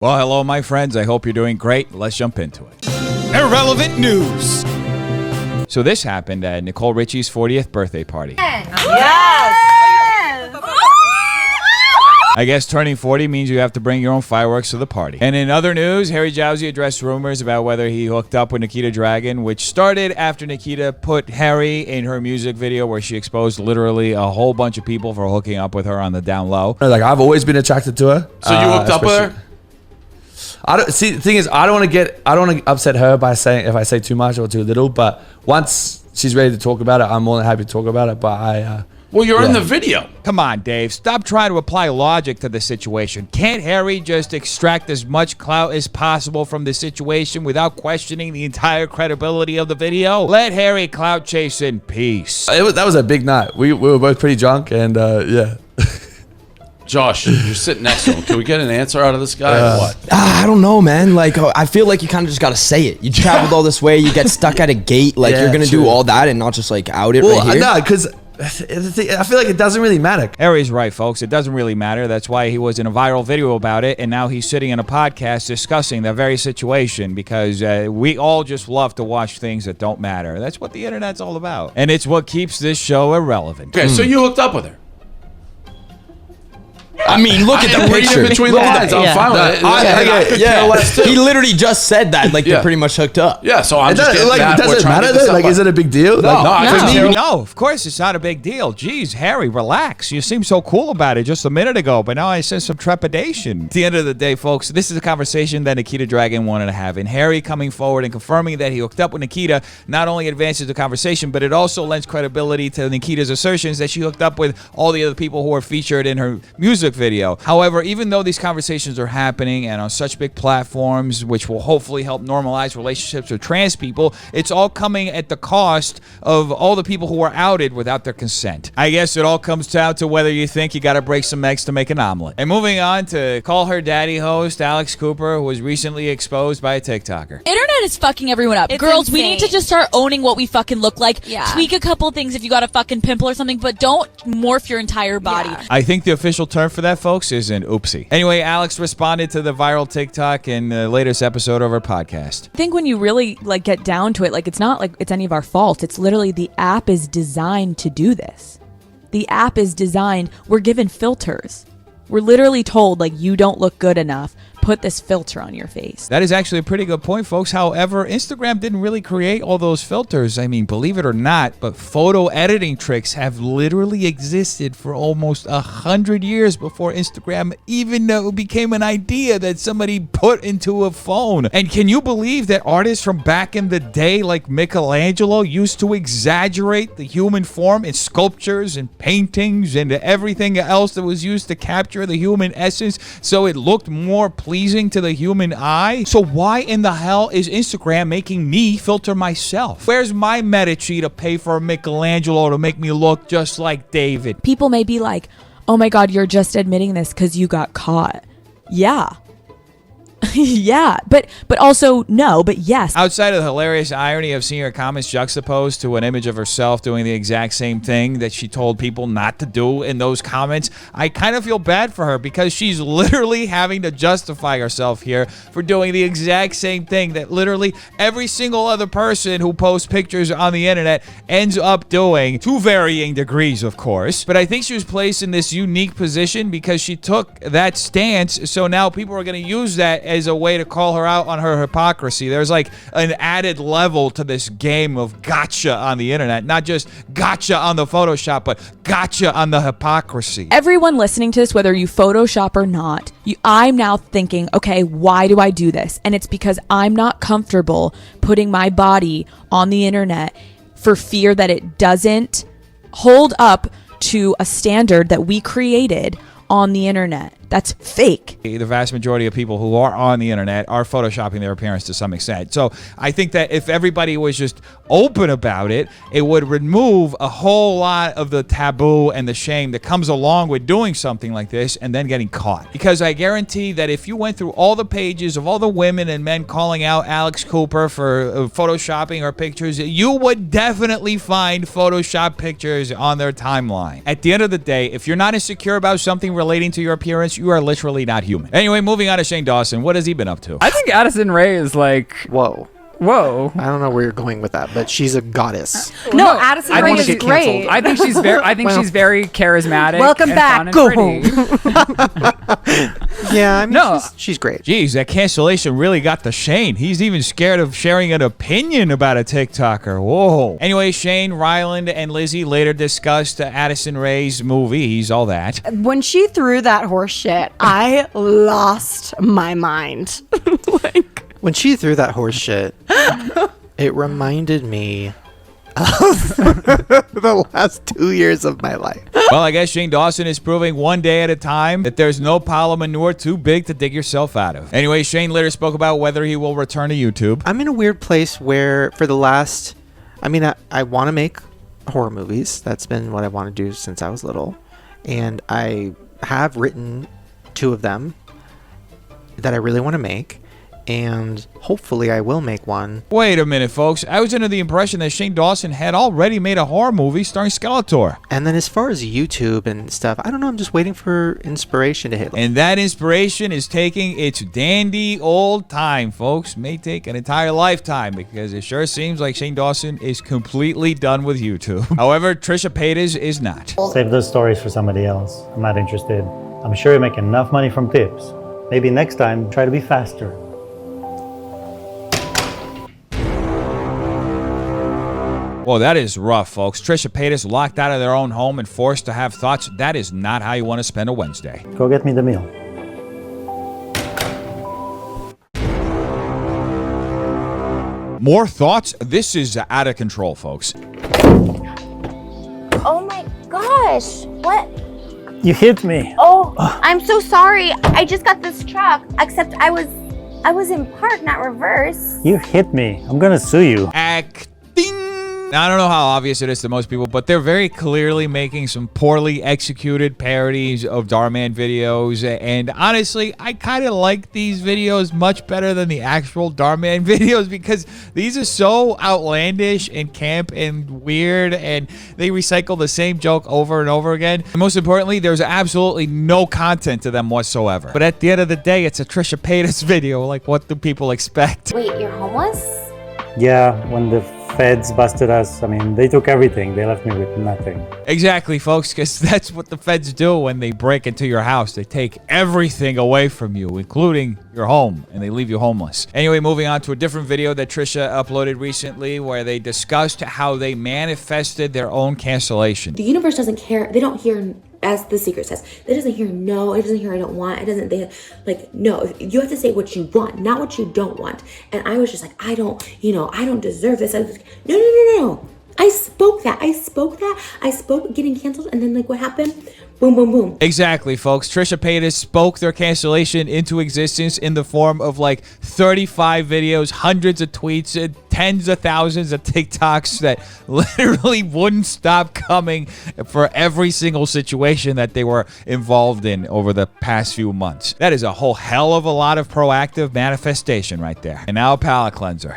Well, hello, my friends. I hope you're doing great. Let's jump into it. Irrelevant news. So this happened at Nicole Richie's 40th birthday party. Yes! I guess turning 40 means you have to bring your own fireworks to the party. And in other news, Harry Jowsey addressed rumors about whether he hooked up with Nikita Dragun, which started after Nikita put Harry in her music video where she exposed literally a whole bunch of people for hooking up with her on the down low. Like, I've always been attracted to her. So you hooked up with her? I don't see. The thing is, I don't want to upset her by saying if I say too much or too little. But once she's ready to talk about it, I'm more than happy to talk about it. But well, you're in the video. Come on, Dave. Stop trying to apply logic to the situation. Can't Harry just extract as much clout as possible from the situation without questioning the entire credibility of the video? Let Harry clout chase in peace. that was a big night. We were both pretty drunk, and yeah. Josh, you're sitting next to him. Can we get an answer out of this guy or what? I don't know, man. Like, I feel like you kind of just got to say it. You traveled all this way. You get stuck at a gate. Like, you're going to do all that and not just, like, out it right here? No, because I feel like it doesn't really matter. Harry's right, folks. It doesn't really matter. That's why he was in a viral video about it, and now he's sitting in a podcast discussing that very situation because we all just love to watch things that don't matter. That's what the internet's all about. And it's what keeps this show irrelevant. Okay, so you hooked up with her. I mean, look at the picture. Between the lines, I'm fine with it. He literally just said that, like, they're pretty much hooked up. Yeah, so I'm just getting that. Does it matter though? Like, is it a big deal? No, of course it's not a big deal. Jeez, Harry, relax. You seemed so cool about it just a minute ago, but now I sense some trepidation. At the end of the day, folks, this is a conversation that Nikita Dragun wanted to have, and Harry coming forward and confirming that he hooked up with Nikita not only advances the conversation, but it also lends credibility to Nikita's assertions that she hooked up with all the other people who are featured in her music video. However, even though these conversations are happening and on such big platforms, which will hopefully help normalize relationships with trans people, it's all coming at the cost of all the people who are outed without their consent. I guess it all comes down to whether you think you got to break some eggs to make an omelet. And moving on to Call Her Daddy host Alex Cooper, who was recently exposed by a TikToker. Internet is fucking everyone up. It's Girls, insane. we need to just start owning what we fucking look like. Yeah. Tweak a couple things if you got a fucking pimple or something, but don't morph your entire body. Yeah. I think the official term for that, folks, is an oopsie. Anyway, Alex responded to the viral TikTok in the latest episode of our podcast. I think when you really like get down to it, like it's not like it's any of our fault. It's literally the app is designed to do this. The app is designed. We're given filters. We're literally told like you don't look good enough. Put this filter on your face. That is actually a pretty good point, folks. However, Instagram didn't really create all those filters. I mean, believe it or not, but photo editing tricks have literally existed for almost 100 years before Instagram even became an idea that somebody put into a phone. And can you believe that artists from back in the day, like Michelangelo, used to exaggerate the human form in sculptures and paintings and everything else that was used to capture the human essence so it looked more pleasing to the human eye? So why in the hell is Instagram making me filter myself? Where's my Medici to pay for Michelangelo to make me look just like David? People may be like, oh my God, you're just admitting this because you got caught. Yeah. Yeah, but also no, but yes. Outside of the hilarious irony of seeing her comments juxtaposed to an image of herself doing the exact same thing that she told people not to do in those comments, I kind of feel bad for her because she's literally having to justify herself here for doing the exact same thing that literally every single other person who posts pictures on the internet ends up doing, to varying degrees, of course. But I think she was placed in this unique position because she took that stance, so now people are going to use that as a way to call her out on her hypocrisy. There's like an added level to this game of gotcha on the internet. Not just gotcha on the Photoshop, but gotcha on the hypocrisy. Everyone listening to this, whether you Photoshop or not, I'm now thinking, okay, why do I do this? And it's because I'm not comfortable putting my body on the internet for fear that it doesn't hold up to a standard that we created on the internet. That's fake. The vast majority of people who are on the internet are photoshopping their appearance to some extent. So I think that if everybody was just open about it, it would remove a whole lot of the taboo and the shame that comes along with doing something like this and then getting caught. Because I guarantee that if you went through all the pages of all the women and men calling out Alex Cooper for photoshopping her pictures, you would definitely find Photoshop pictures on their timeline. At the end of the day, if you're not insecure about something relating to your appearance, you are literally not human. Anyway, moving on to Shane Dawson. What has he been up to? I think Addison Rae is like, Whoa. whoa. I don't know where you're going with that, but she's a goddess. No, Addison I Rae wanna is get great. canceled. I think she's very. I think she's very charismatic. Welcome and back. fun and Go pretty. Yeah, I mean, No. she's great. Jeez, that cancellation really got to Shane. He's even scared of sharing an opinion about a TikToker. Whoa. Anyway, Shane, Ryland, and Lizzie later discussed Addison Rae's movie. He's all that. When she threw that horse shit, I lost my mind. When she threw that horse shit, it reminded me of the last 2 years of my life. Well, I guess Shane Dawson is proving one day at a time that there's no pile of manure too big to dig yourself out of. Anyway, Shane later spoke about whether he will return to YouTube. I'm in a weird place where for the last, I want to make horror movies. That's been what I want to do since I was little. And I have written 2 of them that I really want to make. And hopefully I will make one. Wait a minute, folks. I was under the impression that Shane Dawson had already made a horror movie starring Skeletor. And then as far as YouTube and stuff, I don't know. I'm just waiting for inspiration to hit. And that inspiration is taking its dandy old time, folks. May take an entire lifetime because it sure seems like Shane Dawson is completely done with YouTube. However, Trisha Paytas is not. Save those stories for somebody else. I'm not interested. I'm sure you make enough money from tips. Maybe next time, try to be faster. Well, that is rough, folks. Trisha Paytas locked out of their own home and forced to have thoughts. That is not how you want to spend a Wednesday. Go get me the meal. More thoughts? This is out of control, folks. Oh my gosh, what? You hit me. Oh, I'm so sorry. I just got this truck, except I was in park, not reverse. You hit me. I'm gonna sue you. Acting. Now, I don't know how obvious it is to most people, but they're very clearly making some poorly executed parodies of Darman videos. And honestly, I kind of like these videos much better than the actual Darman videos because these are so outlandish and camp and weird, and they recycle the same joke over and over again. And most importantly, there's absolutely no content to them whatsoever. But at the end of the day, it's a Trisha Paytas video. Like, what do people expect? Wait, you're homeless? Yeah, when the feds busted us, they took everything. They left me with nothing. Exactly, folks, because that's what the feds do when they break into your house. They take everything away from you, including your home, and they leave you homeless. Anyway, moving on to a different video that Trisha uploaded recently where they discussed how they manifested their own cancellation. The universe doesn't care. They don't hear, as the secret says, it doesn't hear no, it doesn't hear I don't want, it doesn't, no, you have to say what you want, not what you don't want. And I was just like, I don't deserve this. I was like, no. I spoke getting canceled, and then what happened? Boom, boom, boom. Exactly, folks. Trisha Paytas spoke their cancellation into existence in the form of 35 videos, hundreds of tweets, tens of thousands of TikToks that literally wouldn't stop coming for every single situation that they were involved in over the past few months. That is a whole hell of a lot of proactive manifestation right there. And now a palate cleanser.